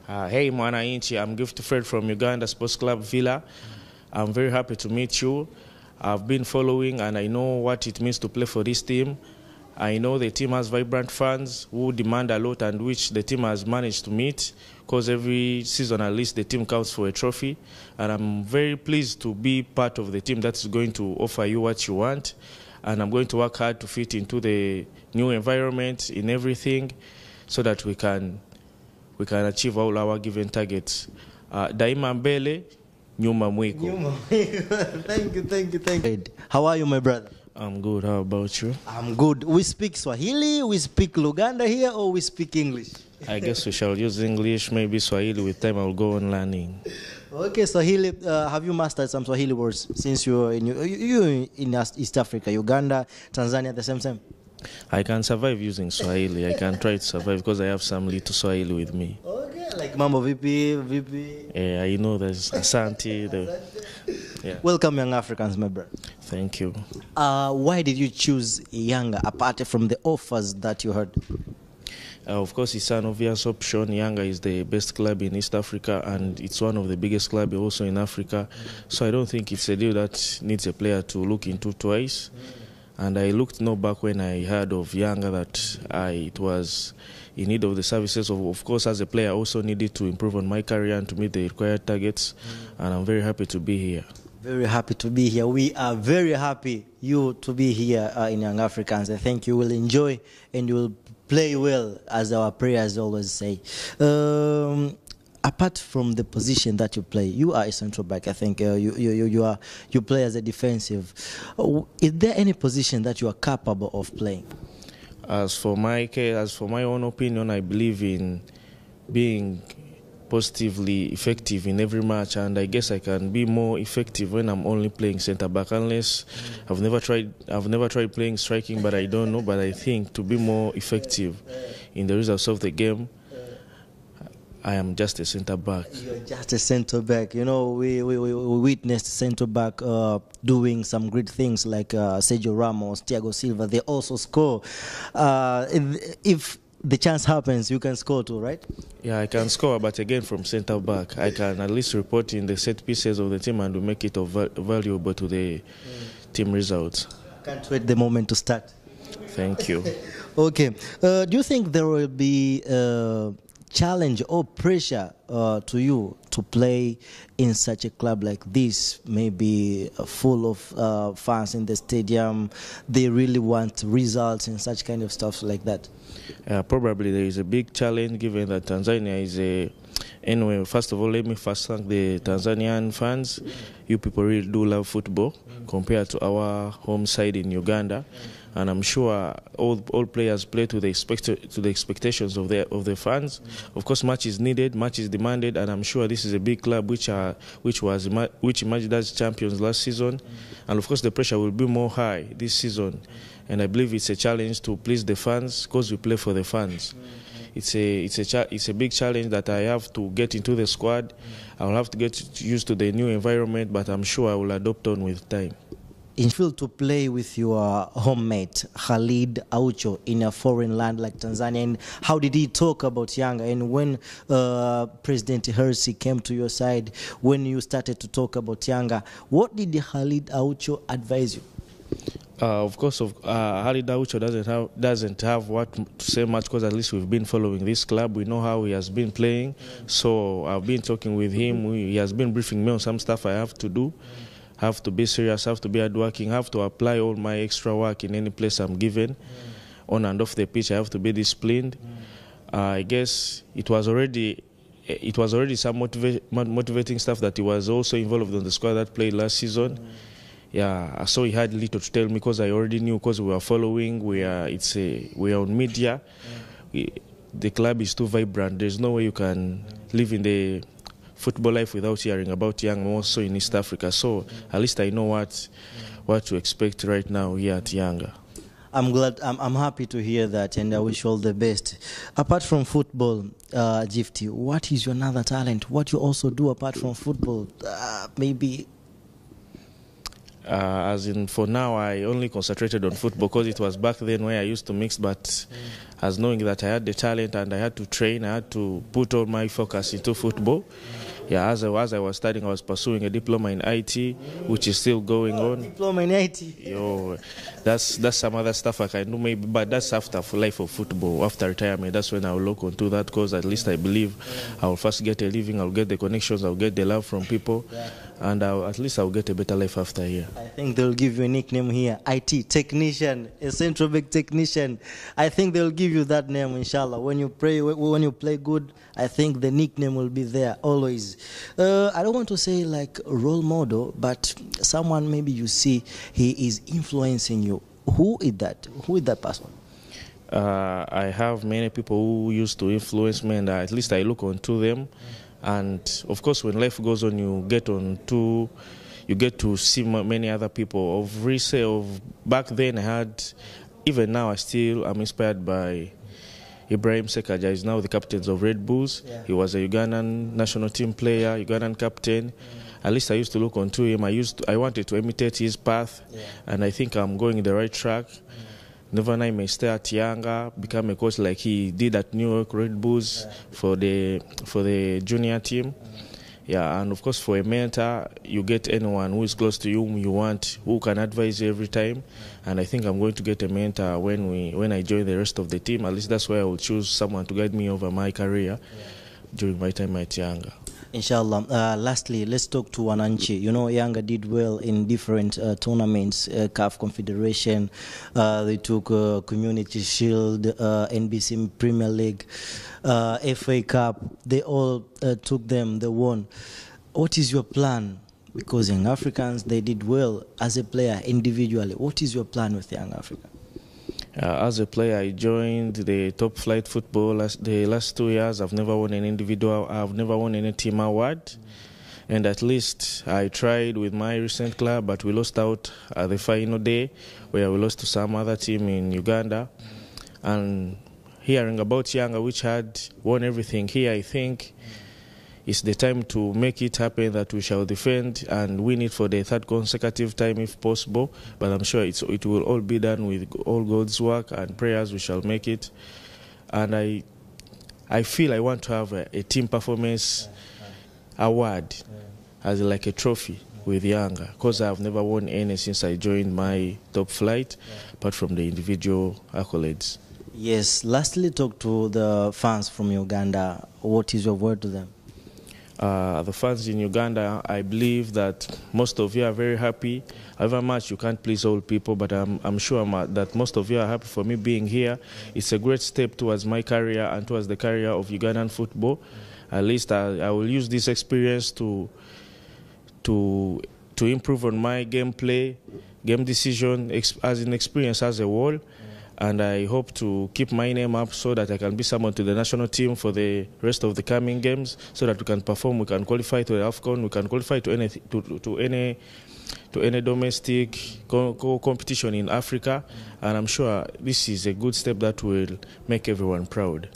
Hey, Mwananchi, I'm Gift Fred from Uganda Sports Club Villa. I'm very happy to meet you. I've been following and I know what it means to play for this team. I know the team has vibrant fans who demand a lot and which the team has managed to meet, because every season at least the team counts for a trophy. And I'm very pleased to be part of the team that is going to offer you what you want. And I'm going to work hard to fit into the new environment in everything so that we can achieve all our given targets. Daima mbele, nyuma mwiko. Thank you. How are you, my brother? I'm good. How about you? I'm good. We speak Swahili, we speak Luganda here, or we speak English? I guess we shall use English, maybe Swahili. With time, I'll go on learning. Okay, Swahili. Have you mastered some Swahili words since you're in East Africa, Uganda, Tanzania at the same time? I can survive using Swahili. I can try to survive because I have some little Swahili with me. Okay, like Mambo VP. Yeah, I know there's Asante. Yeah. Welcome, young Africans, my brother. Thank you. Why did you choose Yanga apart from the offers that you heard? Of course, it's an obvious option. Yanga is the best club in East Africa, and it's one of the biggest clubs also in Africa. So I don't think it's a deal that needs a player to look into twice. And I looked no back when I heard of Yanga that it was in need of the services. Of course, as a player, I also needed to improve on my career and to meet the required targets. And I'm very happy to be here. Very happy to be here. We are very happy you to be here in Young Africans. I think you will enjoy and you will play well, as our prayers always say. Apart from the position that you play, you are a central back. I think you play as a defensive. Is there any position that you are capable of playing? As for my own opinion, I believe in being positively effective in every match, and I guess I can be more effective when I'm only playing centre back. Unless I've never tried playing striking, but I don't know. But I think to be more effective in the results of the game, I am just a centre back. You're just a centre back. You know, we witnessed centre back doing some great things like Sergio Ramos, Thiago Silva. They also score. If the chance happens, you can score too, right? Yeah, I can score, but again from centre back, I can at least report in the set pieces of the team and to make it valuable to the team results. Can't wait the moment to start. Thank you. Okay. Do you think there will be challenge or pressure to you to play in such a club like this, maybe full of fans in the stadium? They really want results and such kind of stuff like that. Probably there is a big challenge given that Tanzania is anyway, first of all, let me first thank the Tanzanian fans. You people really do love football compared to our home side in Uganda. And I'm sure all players play to the expectations of the fans. Of course, much is needed, much is demanded, and I'm sure this is a big club which emerged as champions last season, and of course the pressure will be more high this season. And I believe it's a challenge to please the fans because we play for the fans. It's a big challenge that I have to get into the squad. I will have to get used to the new environment, but I'm sure I will adopt on with time. You feel to play with your homemate Khalid Aucho in a foreign land like Tanzania, and how did he talk about Yanga? And when President Hersi came to your side, when you started to talk about Yanga, what did Khalid Aucho advise you? Of course, Khalid Aucho doesn't have what to say much because at least we've been following this club. We know how he has been playing, so I've been talking with him. He has been briefing me on some stuff I have to do. Have to be serious, have to be hardworking, have to apply all my extra work in any place I'm given. On and off the pitch, I have to be disciplined. I guess it was already some motivating stuff that he was also involved in the squad that played last season. Yeah, so he had little to tell me because I already knew because we were following. We are on media. The club is too vibrant. There's no way you can live in the football life without hearing about Yanga, also in East Africa. So at least I know what to expect right now here at Yanga. I'm happy to hear that, and I wish you all the best. Apart from football, Gifty, what is your another talent? What you also do apart from football? Maybe. As in, for now, I only concentrated on football because it was back then where I used to mix. But as knowing that I had the talent and I had to train, I had to put all my focus into football. Yeah, as I was studying, I was pursuing a diploma in IT, which is still going on. Diploma in IT. Yo, that's some other stuff I can do maybe, but that's after life of football. After retirement, that's when I'll look onto that because at least I believe I'll first get a living, I'll get the connections, I'll get the love from people, and at least I'll get a better life after here. I think they'll give you a nickname here, IT technician, a central bank technician. I think they'll give you that name, inshallah. When you play good, I think the nickname will be there always. I don't want to say like a role model, but someone maybe you see he is influencing you. Who is that? Who is that person? I have many people who used to influence me, and at least I look onto them. And of course, when life goes on, you get to see many other people. Of back then, I had, even now, I'm inspired by Ibrahim Sekaja. Is now the captain of Red Bulls. Yeah. He was a Ugandan national team player, Ugandan captain. At least I used to look onto him. I wanted to imitate his path, and I think I'm going the right track. Never I may stay at Yanga, become a coach like he did at New York Red Bulls for the junior team. Yeah, and of course for a mentor, you get anyone who is close to you, whom you want, who can advise you every time. And I think I'm going to get a mentor when I join the rest of the team. At least that's why I will choose someone to guide me over my career during my time at Yanga. Inshallah. Lastly, let's talk to Wananchi. You know, Yanga did well in different tournaments, CAF Confederation. They took Community Shield, NBC Premier League, FA Cup. They all took them. They won. What is your plan? Because Young Africans, they did well as a player individually. What is your plan with Young Africa? As a player, I joined the top flight football the last 2 years. I've never won an individual, I've never won any team award. And at least I tried with my recent club, but we lost out at the final day where we lost to some other team in Uganda. And hearing about Yanga, which had won everything here, I think it's the time to make it happen, that we shall defend and win it for the third consecutive time if possible. But I'm sure it will all be done with all God's work and prayers. We shall make it. And I feel I want to have a team performance award as like a trophy with Yanga, because I've never won any since I joined my top flight, apart from the individual accolades. Yes. Lastly, talk to the fans from Uganda. What is your word to them? The fans in Uganda, I believe that most of you are very happy. However much you can't please all people, but I'm sure that most of you are happy for me being here. It's a great step towards my career and towards the career of Ugandan football. At least I will use this experience to improve on my gameplay, game decision, as an experience as a whole. And I hope to keep my name up so that I can be summoned to the national team for the rest of the coming games, so that we can perform, we can qualify to the AFCON, we can qualify to any domestic competition in Africa. And I'm sure this is a good step that will make everyone proud.